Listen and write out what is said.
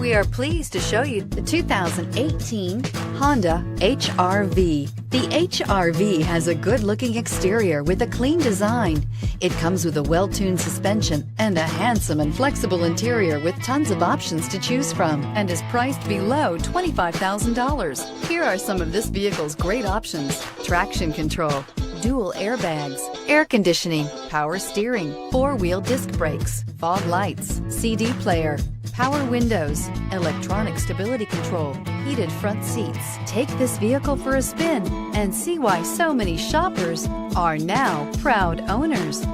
We are pleased to show you the 2018 Honda HR-V. The HR-V has a good-looking exterior with a clean design. It comes with a well-tuned suspension and a handsome and flexible interior with tons of options to choose from, and is priced below $25,000. Here are some of this vehicle's great options: traction control, dual airbags, air conditioning, power steering, four-wheel disc brakes, fog lights, CD player, power windows, electronic stability control, heated front seats. Take this vehicle for a spin and see why so many shoppers are now proud owners.